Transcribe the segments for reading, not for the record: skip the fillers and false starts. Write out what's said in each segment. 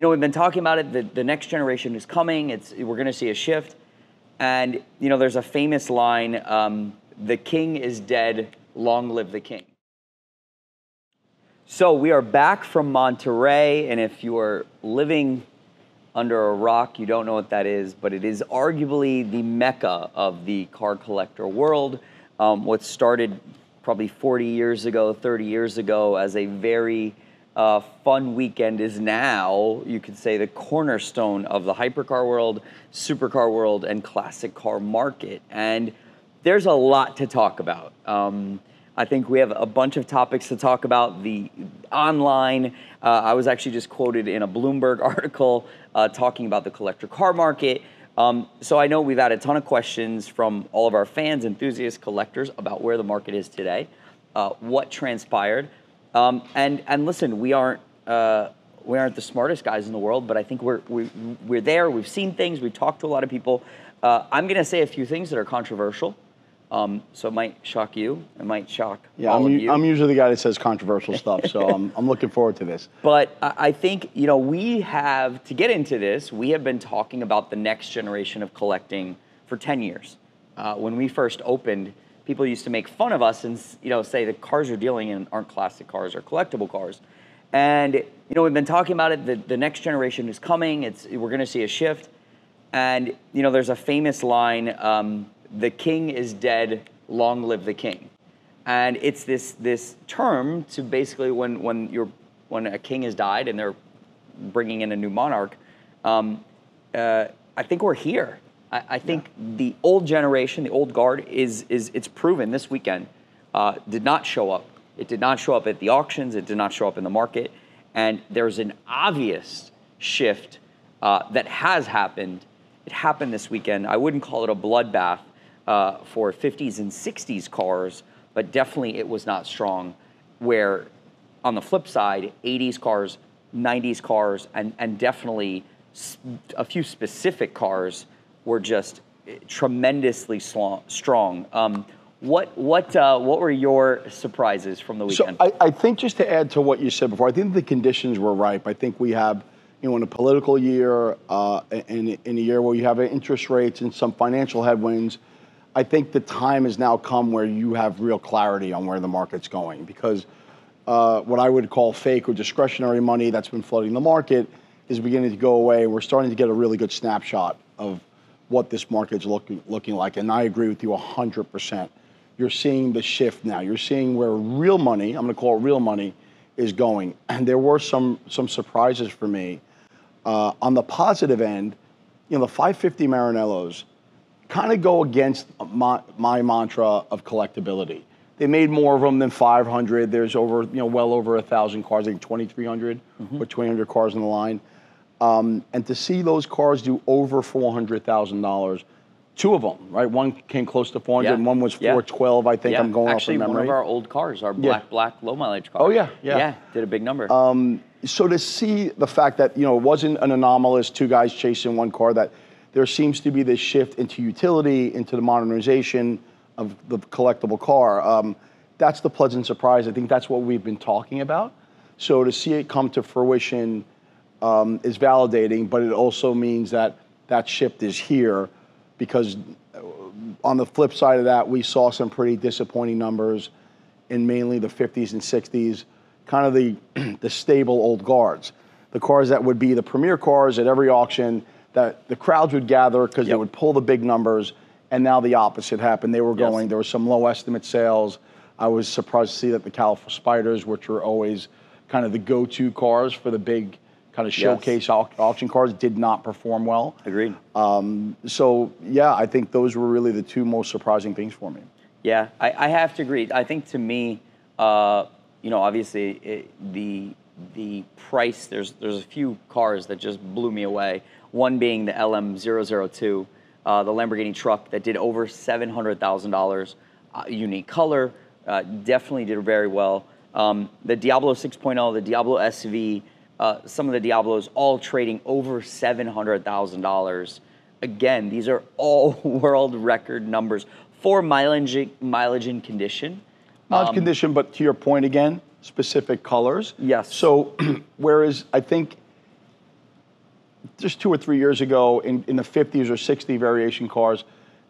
We've been talking about it. The next generation is coming. We're going to see a shift. And, there's a famous line, the king is dead, long live the king. So we are back from Monterey, and if you are living under a rock, you don't know what that is, but it is arguably the mecca of the car collector world. What started probably 40 years ago, 30 years ago as a very fun weekend is now, you could say, the cornerstone of the hypercar world, supercar world, and classic car market. And there's a lot to talk about. I think we have a bunch of topics to talk about. The online, I was actually just quoted in a Bloomberg article talking about the collector car market. So I know we've had a ton of questions from all of our fans, enthusiasts, collectors about where the market is today, what transpired. And listen, we aren't the smartest guys in the world, but I think we're there. We've seen things. We've talked to a lot of people. I'm going to say a few things that are controversial. So it might shock you. It might shock all of you. I'm usually the guy that says controversial stuff, so I'm looking forward to this. But I think, we have, to get into this, we have been talking about the next generation of collecting for 10 years. When we first opened, people used to make fun of us and, say the cars you're dealing in aren't classic cars or collectible cars. And, we've been talking about it. The next generation is coming. We're going to see a shift. And, there's a famous line, the king is dead, long live the king. And it's this term to basically when a king has died and they're bringing in a new monarch, I think we're here. I think the old generation, the old guard, it's proven this weekend, did not show up. It did not show up at the auctions. It did not show up in the market. And there's an obvious shift that has happened. It happened this weekend. I wouldn't call it a bloodbath for 50s and 60s cars, but definitely it was not strong. Where on the flip side, 80s cars, 90s cars, and definitely a few specific cars were just tremendously strong. What were your surprises from the weekend? So I think, just to add to what you said before, I think the conditions were ripe. I think we have, in a political year, in a year where you have interest rates and some financial headwinds, I think the time has now come where you have real clarity on where the market's going, because what I would call fake or discretionary money that's been flooding the market is beginning to go away. We're starting to get a really good snapshot of what this market's looking like. And I agree with you 100%. You're seeing the shift now. You're seeing where real money, I'm going to call it real money, is going. And there were some surprises for me. On the positive end, the 550 Maranellos kind of go against my mantra of collectability. They made more of them than 500. There's well over 1,000 cars, I think 2,300 or 2,800 cars in the line. And to see those cars do over $400,000, two of them, right? One came close to 400, and one was 412. I think I'm going off from memory. Actually, one of our old cars, our black low mileage car. Oh yeah, did a big number. So to see the fact that it wasn't an anomalous two guys chasing one car, that there seems to be this shift into utility, into the modernization of the collectible car. That's the pleasant surprise. I think that's what we've been talking about. So to see it come to fruition is validating, but it also means that that shift is here, because on the flip side of that, we saw some pretty disappointing numbers in mainly the 50s and 60s, kind of the stable old guards, the cars that would be the premier cars at every auction, that the crowds would gather because they would pull the big numbers. And now the opposite happened. They were going, there were some low estimate sales. I was surprised to see that the California Spiders, which were always kind of the go-to cars for the big kind of showcase auction cars, did not perform well. Agreed. So yeah, I think those were really the two most surprising things for me. Yeah, I have to agree. I think, to me, obviously the price, there's a few cars that just blew me away. One being the LM002, the Lamborghini truck that did over $700,000, unique color, definitely did very well. The Diablo 6.0, the Diablo SV, some of the Diablos all trading over $700,000. Again, these are all world record numbers for mileage in condition. Mileage condition, but to your point again, specific colors. Yes. So whereas I think just 2 or 3 years ago in the 50s or 60 variation cars,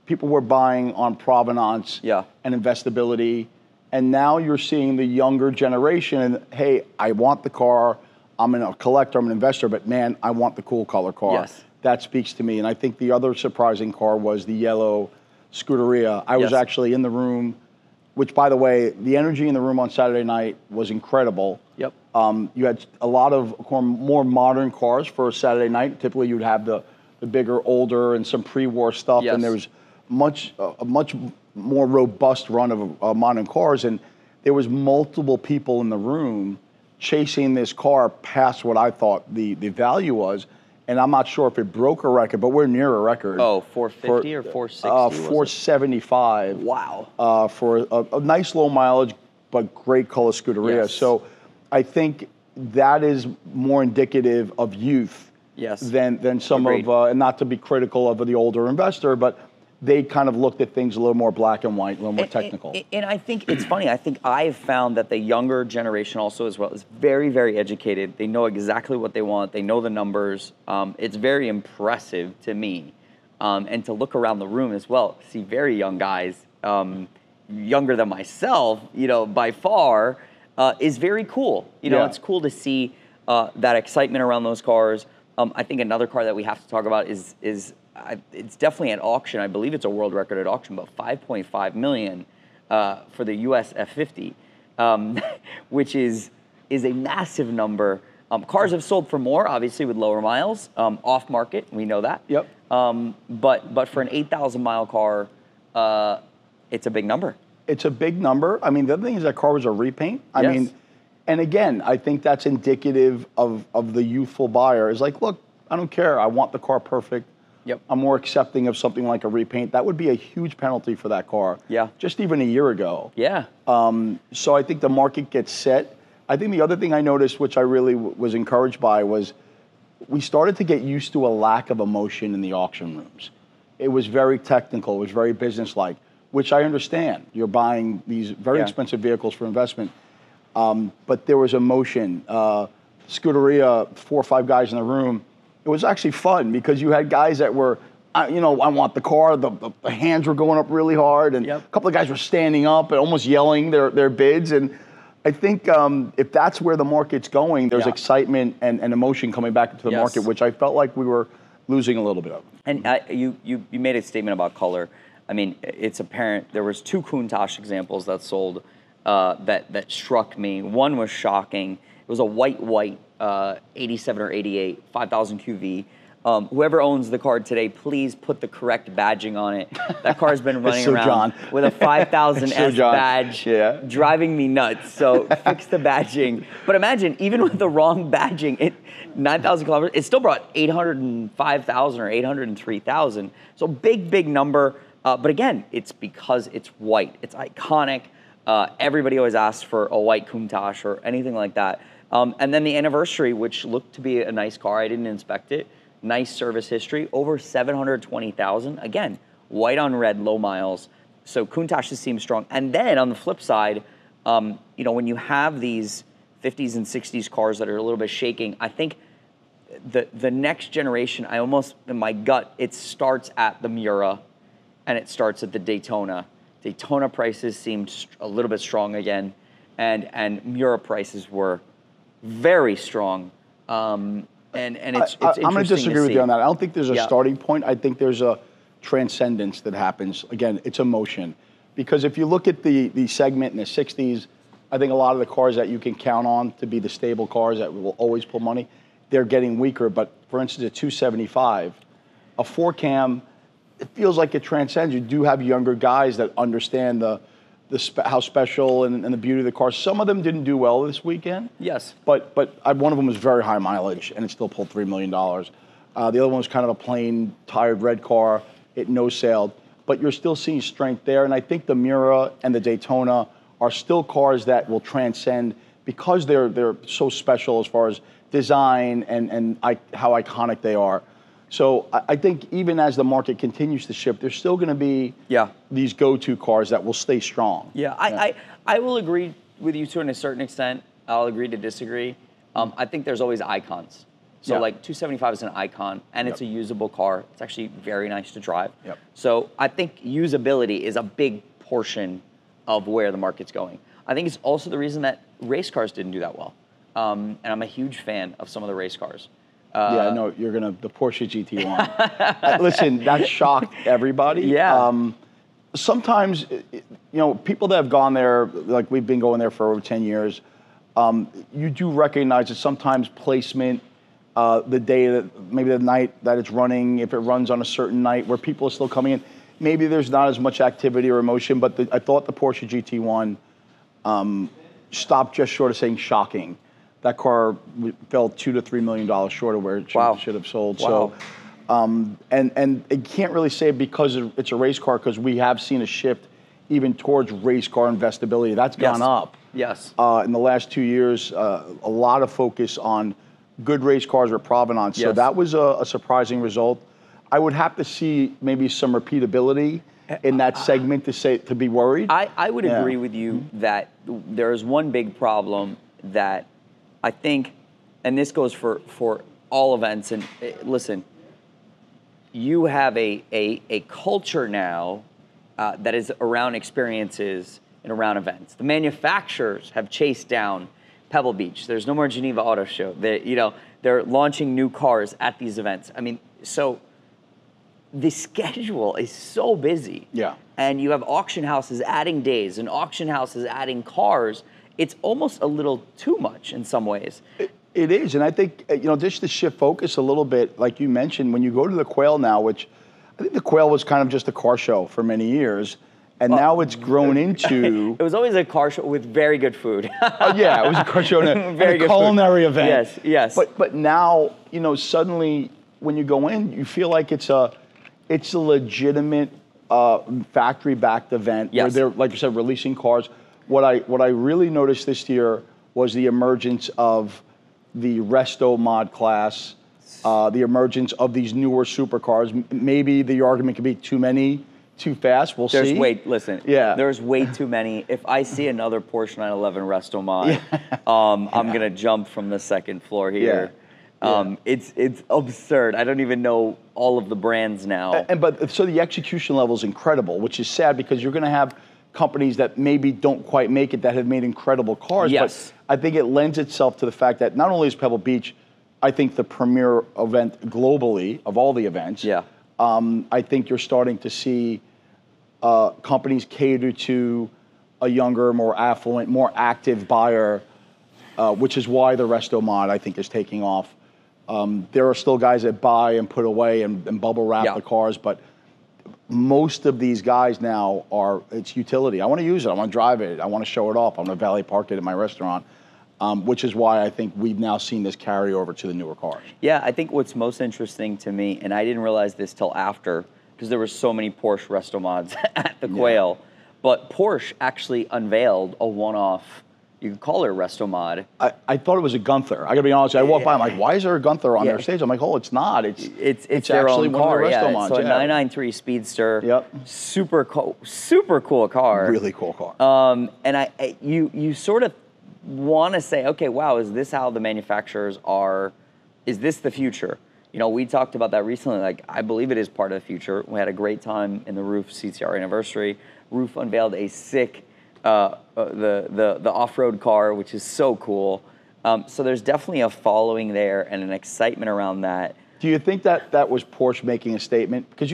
people were buying on provenance and investability. And now you're seeing the younger generation, and hey, I want the car, I'm a collector, I'm an investor, but man, I want the cool color car. Yes. That speaks to me. And I think the other surprising car was the yellow Scuderia. I was actually in the room, which, by the way, the energy in the room on Saturday night was incredible. Yep. You had a lot of more modern cars for a Saturday night. Typically, you'd have the bigger, older, and some pre-war stuff, and there was a much more robust run of modern cars, and there was multiple people in the room chasing this car past what I thought the value was. And I'm not sure if it broke a record, but we're near a record. Oh, 450 or 460? 475. Wow. For a nice low mileage, but great color Scuderia. Yes. So I think that is more indicative of youth than some Agreed. of, and not to be critical of the older investor, but they kind of looked at things a little more black and white, a little more technical. And I think it's funny. I think I've found that the younger generation also as well is very, very educated. They know exactly what they want. They know the numbers. It's very impressive to me. And to look around the room as well, see very young guys, younger than myself, by far, is very cool. It's cool to see that excitement around those cars. I think another car that we have to talk about is it's definitely at auction. I believe it's a world record at auction, but $5.5 million for the US F50, which is a massive number. Cars have sold for more, obviously, with lower miles, off market. We know that. Yep. But for an 8,000 mile car, it's a big number. It's a big number. I mean, the other thing is that car was a repaint. I mean, and again, I think that's indicative of the youthful buyer. Is like, look, I don't care. I want the car perfect. Yep. I'm more accepting of something like a repaint. That would be a huge penalty for that car. Yeah. Just even a year ago. Yeah. So I think the market gets set. I think the other thing I noticed, which I really was encouraged by, was we started to get used to a lack of emotion in the auction rooms. It was very technical. It was very businesslike, which I understand. You're buying these very expensive vehicles for investment. But there was emotion. Scuderia, 4 or 5 guys in the room. It was actually fun because you had guys that were, I want the car. The hands were going up really hard, and a couple of guys were standing up and almost yelling their bids. And I think if that's where the market's going, there's excitement and emotion coming back into the market, which I felt like we were losing a little bit of. And you made a statement about color. I mean, it's apparent there was 2 Countach examples that sold that struck me. One was shocking. It was a white 87 or 88, 5,000 QV. Whoever owns the car today, please put the correct badging on it. That car has been running around with a 5000 S badge, driving me nuts. So fix the badging. But imagine, even with the wrong badging, 9,000 kilometers, it still brought 805,000 or 803,000. So big number. But again, it's because it's white. It's iconic. Everybody always asks for a white Countach or anything like that. And then the Anniversary, which looked to be a nice car. I didn't inspect it. Nice service history. Over 720,000. Again, white on red, low miles. So Countach just seems strong. And then on the flip side, when you have these 50s and 60s cars that are a little bit shaking, I think the next generation, in my gut, it starts at the Miura and it starts at the Daytona. Daytona prices seemed a little bit strong again, and Miura prices were very strong. And it's interesting. I'm going to disagree with you on that. I don't think there's a starting point. I think there's a transcendence that happens. Again, it's emotion. Because if you look at the segment in the 60s, I think a lot of the cars that you can count on to be the stable cars that will always pull money, they're getting weaker. But for instance, a 275, a 4-cam, it feels like it transcends. You do have younger guys that understand how special and the beauty of the car. Some of them didn't do well this weekend. Yes. But one of them was very high mileage, and it still pulled $3 million. The other one was kind of a plain, tired red car. It no-sailed. But you're still seeing strength there. And I think the Miura and the Daytona are still cars that will transcend because they're so special as far as design and how iconic they are. So I think even as the market continues to shift, there's still going to be these go-to cars that will stay strong. Yeah, I will agree with you to a certain extent. I'll agree to disagree. I think there's always icons. So Yeah. like 275 is an icon, and it's a usable car. It's actually very nice to drive. Yep. So I think usability is a big portion of where the market's going. I think it's also the reason that race cars didn't do that well. And I'm a huge fan of some of the race cars. Yeah, no, the Porsche GT1. Listen, that shocked everybody. Yeah. Sometimes, people that have gone there, like we've been going there for over 10 years, you do recognize that sometimes placement, the day that, maybe the night that it's running, if it runs on a certain night where people are still coming in, maybe there's not as much activity or emotion, but I thought the Porsche GT1 stopped just short of saying shocking. That car fell $2 to $3 million short of where it should have sold. Wow. So, and it can't really say because it's a race car, because we have seen a shift even towards race car investability. That's gone up. Yes. In the last 2 years, a lot of focus on good race cars with provenance. So that was a surprising result. I would have to see maybe some repeatability in that segment to be worried. I would agree with you that there is one big problem that I think, and this goes for all events, and listen, you have a culture now that is around experiences and around events. The manufacturers have chased down Pebble Beach. There's no more Geneva Auto Show. They're launching new cars at these events. I mean, so the schedule is so busy. Yeah. And you have auction houses adding days and auction houses adding cars. It's almost a little too much in some ways. It is, and I think, just to shift focus a little bit, like you mentioned, when you go to the Quail now, which I think the Quail was kind of just a car show for many years, and now it's grown into... It was always a car show with very good food. Yeah, it was a car show and a culinary event. Yes, yes. But now, suddenly when you go in, you feel like it's a legitimate factory-backed event where they're, like you said, releasing cars. What I really noticed this year was the emergence of the resto mod class, the emergence of these newer supercars. Maybe the argument could be too many, too fast. We'll see. There's way too many. If I see another Porsche 911 resto mod, I'm gonna jump from the second floor here. It's absurd. I don't even know all of the brands now. So the execution level is incredible, which is sad because you're gonna have companies that maybe don't quite make it that have made incredible cars. Yes. But I think it lends itself to the fact that not only is Pebble Beach, I think, the premier event globally of all the events. Yeah. I think you're starting to see companies cater to a younger, more affluent, more active buyer, which is why the resto mod, I think, is taking off. There are still guys that buy and put away and bubble wrap the cars, but most of these guys now it's utility. I want to use it. I want to drive it. I want to show it off. I want to valet park it at my restaurant, which is why I think we've now seen this carry over to the newer cars. Yeah, I think what's most interesting to me, and I didn't realize this till after, because there were so many Porsche resto mods at the Quail, but Porsche actually unveiled a one-off, you could call it a resto mod. I thought it was a Gunther. I gotta be honest. I walked by. I'm like, why is there a Gunther on their stage? I'm like, oh, it's not. It's their actually own one car. of the resto mods. So a 993 Speedster. Yep. Super cool car. Really cool car. And you sort of want to say, okay, wow, is this how the manufacturers are? Is this the future? We talked about that recently. Like, I believe it is part of the future. We had a great time in the Roof CCR anniversary. Roof unveiled a sick the off-road car, which is so cool. So there's definitely a following there and an excitement around that. Do you think that was Porsche making a statement? Because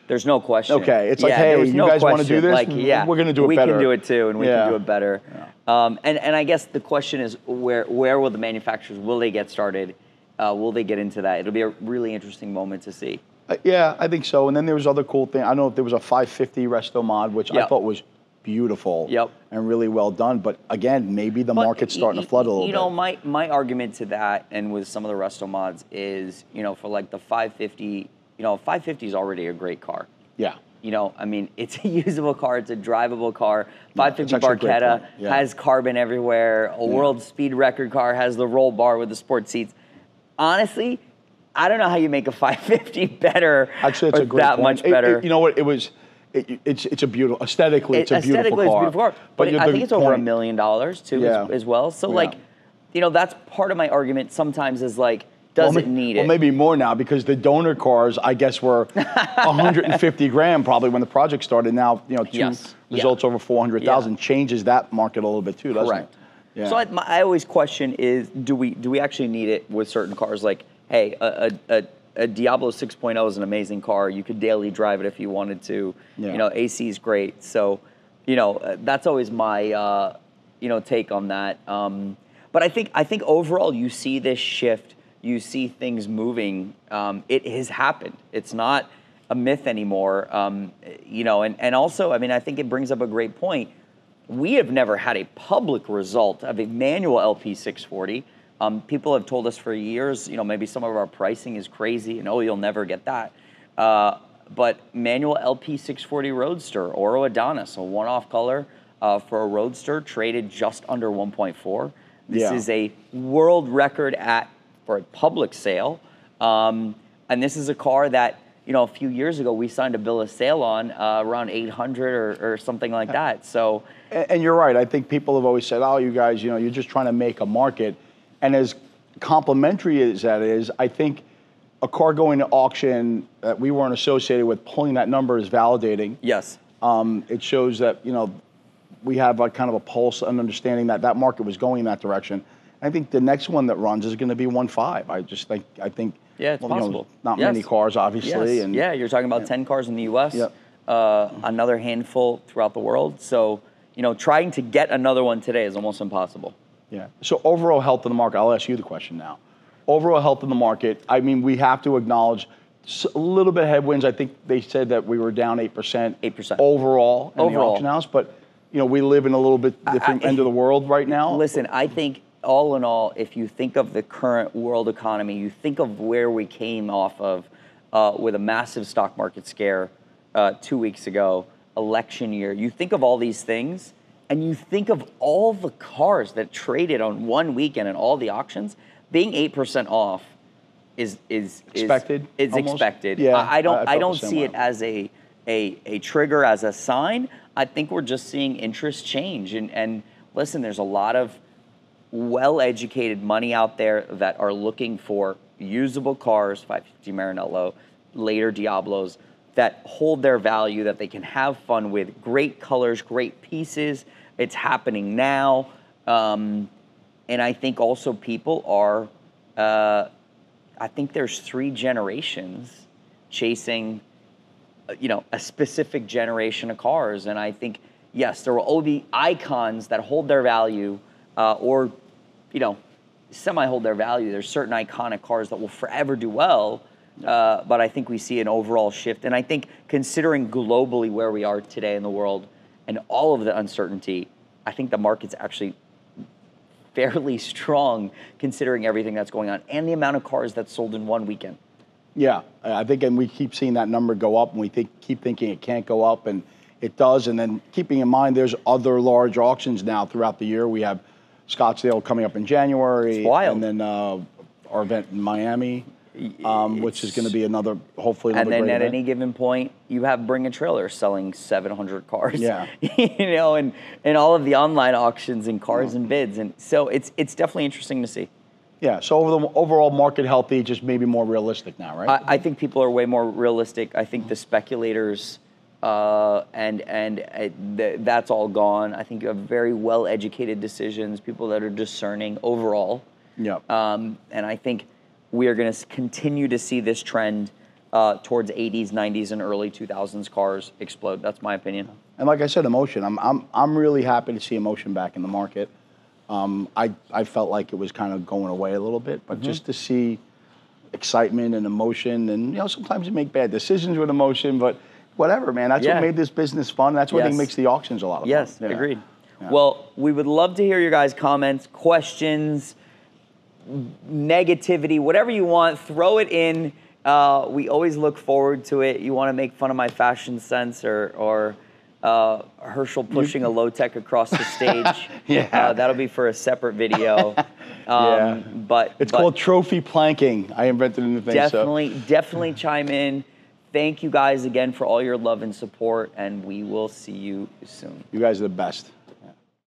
there's no question. Okay, it's like, hey, you guys want to do this? Like, we're going to do it better. We can do it too, and we can do it better. Yeah. And I guess the question is, where will the manufacturers, will they get started? Will they get into that? It'll be a really interesting moment to see. Yeah, I think so. And then there was other cool thing. I don't know if there was a 550 resto mod, which I thought was beautiful and really well done. But again, maybe the market's starting to flood a little bit. My argument to that, and with some of the resto mods, is, for like the 550, 550 is already a great car. Yeah. It's a usable car. It's a drivable car. 550 Barchetta has carbon everywhere. A world speed record car has the roll bar with the sport seats. Honestly, I don't know how you make a 550 better. Actually, it's a great point. Much better. You know what? It's a beautiful, aesthetically, it's a beautiful car. It's a beautiful car. But I think it's over $1 million too as well. So like, that's part of my argument sometimes is like, Does it need it? Well, maybe more now because the donor cars, I guess, were 150 grand probably when the project started. Now, you know, results over 400,000 changes that market a little bit too, doesn't it? Yeah. So I always question is, do we actually need it with certain cars? Like, hey, a Diablo 6.0 is an amazing car. You could daily drive it if you wanted to. Yeah. You know, AC is great. So, you know, that's always my take on that. But I think overall you see this shift. You see things moving. It has happened. It's not a myth anymore. You know, and also, I mean, I think it brings up a great point. We have never had a public result of a manual LP640. People have told us for years, you know, maybe some of our pricing is crazy and, oh, you'll never get that. But manual LP640 Roadster, Oro Adonis, a one-off color for a Roadster, traded just under 1.4. This is a world record for a public sale. And this is a car that, you know, a few years ago we signed a bill of sale on around 800 or something like that. So, and you're right. I think people have always said, "Oh, you guys, you know, you're just trying to make a market." And as complimentary as that is, I think a car going to auction that we weren't associated with, pulling that number is validating. Yes. It shows that, you know, we have a kind of a pulse and understanding that that market was going in that direction. I think the next one that runs is going to be 1.5. I think. Yeah, it's possible. You know, not many cars, obviously. Yes. And yeah, you're talking about 10 cars in the U.S., another handful throughout the world. So, you know, trying to get another one today is almost impossible. Yeah. So overall health of the market, I'll ask you the question now. Overall health of the market, I mean, we have to acknowledge a little bit of headwinds. I think they said that we were down 8%. 8%. Overall in the auction house. But, you know, we live in a little bit different end of the world right now. Listen, I think all in all, if you think of the current world economy, you think of where we came off of with a massive stock market scare 2 weeks ago, election year. You think of all these things, and you think of all the cars that traded on one weekend and all the auctions, being 8% off is expected. It's almost. expected. Yeah, I don't see it as a trigger, as a sign. I think we're just seeing interest change. And listen, there's a lot of well-educated money out there that are looking for usable cars, 550 Maranello, later Diablos, that hold their value, that they can have fun with, great colors, great pieces. It's happening now. And I think also people are, I think there's 3 generations chasing, you know, a specific generation of cars. And I think, yes, there will all be icons that hold their value, or, you know, semi-hold their value. There's certain iconic cars that will forever do well, but I think we see an overall shift. And I think considering globally where we are today in the world and all of the uncertainty, I think the market's actually fairly strong considering everything that's going on and the amount of cars that's sold in one weekend. Yeah, I think, and we keep seeing that number go up, and we keep thinking it can't go up, and it does. And then keeping in mind, there's other large auctions now throughout the year. We have Scottsdale coming up in January. It's wild. And then our event in Miami, which is going to be another, hopefully another great event. And then at any given point, you have Bring a Trailer selling 700 cars. Yeah. You know, and all of the online auctions and cars and bids. And so it's definitely interesting to see. Yeah, so overall market healthy, just maybe more realistic now, right? I think people are way more realistic. I think the speculators, that's all gone. I think you have very well-educated decisions, people that are discerning overall. Yeah. And I think we are going to continue to see this trend towards 80s, 90s, and early 2000s cars explode. That's my opinion. And like I said, emotion. I'm really happy to see emotion back in the market. I felt like it was kind of going away a little bit, but just to see excitement and emotion, and, you know, sometimes you make bad decisions with emotion, but whatever, man. That's what made this business fun. That's what I think makes the auctions a lot of fun. Yes, agreed. Yeah. Well, we would love to hear your guys' comments, questions, negativity, whatever you want, throw it in. We always look forward to it. You want to make fun of my fashion sense or Herschel pushing a low-tech across the stage. That'll be for a separate video. But it's called trophy planking. I invented a new thing. Definitely chime in. Thank you guys again for all your love and support, and we will see you soon. You guys are the best.